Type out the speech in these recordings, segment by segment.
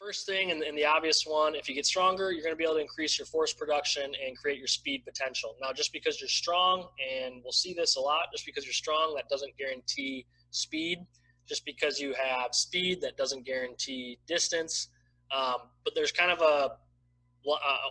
First thing, and the obvious one, if you get stronger, you're going to be able to increase your force production and create your speed potential. Now, just because you're strong, and we'll see this a lot, just because you're strong, that doesn't guarantee speed. Just because you have speed, that doesn't guarantee distance. But there's kind of a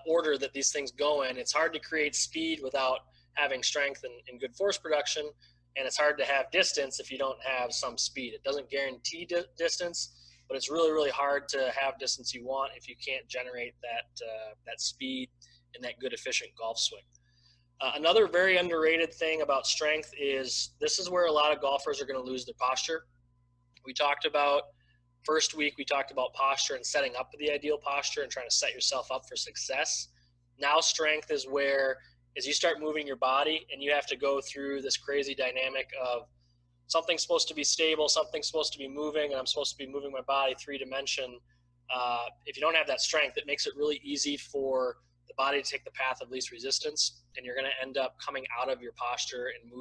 order that these things go in. It's hard to create speed without having strength and good force production, and it's hard to have distance if you don't have some speed. It doesn't guarantee distance, but it's really, really hard to have distance you want if you can't generate that speed and that good, efficient golf swing. Another very underrated thing about strength is this is where a lot of golfers are going to lose their posture. We talked about first week, we talked about posture and setting up the ideal posture and trying to set yourself up for success. Now strength is where, as you start moving your body and you have to go through this crazy dynamic of something's supposed to be stable, something's supposed to be moving, and I'm supposed to be moving my body 3-dimension. If you don't have that strength, it makes it really easy for the body to take the path of least resistance, and you're going to end up coming out of your posture and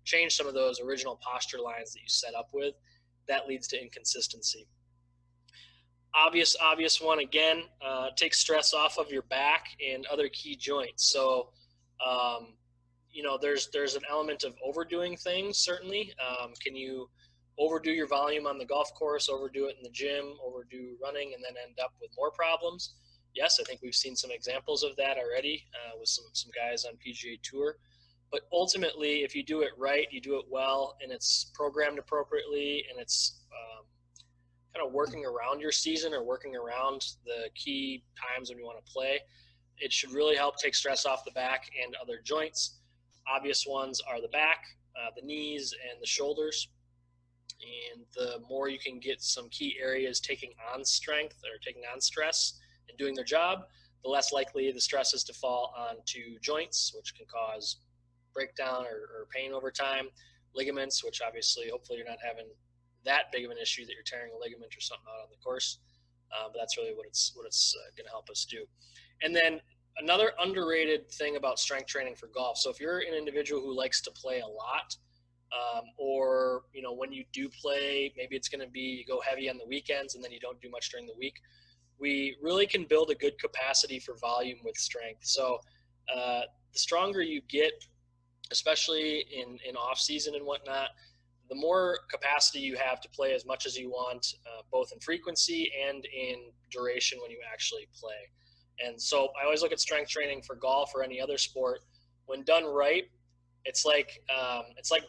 change some of those original posture lines that you set up with. That leads to inconsistency. Obvious one again, takes stress off of your back and other key joints. So, there's an element of overdoing things, certainly. Can you overdo your volume on the golf course, overdo it in the gym, overdo running, and then end up with more problems? Yes, I think we've seen some examples of that already with some guys on PGA Tour. But ultimately, if you do it right, you do it well, and it's programmed appropriately, and it's kind of working around your season or working around the key times when you want to play, it should really help take stress off the back and other joints. Obvious ones are the back, the knees, and the shoulders. And the more you can get some key areas taking on strength or taking on stress and doing their job, the less likely the stress is to fall onto joints, which can cause breakdown or pain over time, ligaments, which obviously hopefully you're not having that big of an issue that you're tearing a ligament or something out on the course, but that's really what it's going to help us do. And then another underrated thing about strength training for golf, so if you're an individual who likes to play a lot, or when you do play, maybe it's going to be you go heavy on the weekends and then you don't do much during the week, we really can build a good capacity for volume with strength. So the stronger you get, especially in off season and whatnot, the more capacity you have to play as much as you want, both in frequency and in duration when you actually play. And so I always look at strength training for golf or any other sport. When done right, it's like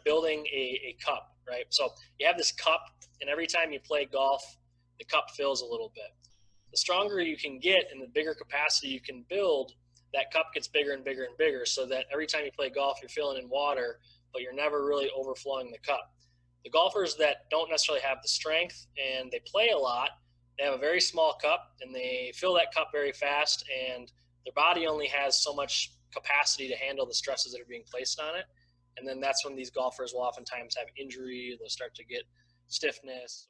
building a cup, right? So you have this cup, and every time you play golf, the cup fills a little bit. The stronger you can get and the bigger capacity you can build, that cup gets bigger and bigger and bigger, so that every time you play golf, you're filling in water, but you're never really overflowing the cup. The golfers that don't necessarily have the strength and they play a lot, they have a very small cup and they fill that cup very fast, and their body only has so much capacity to handle the stresses that are being placed on it. And then that's when these golfers will oftentimes have injury, they'll start to get stiffness.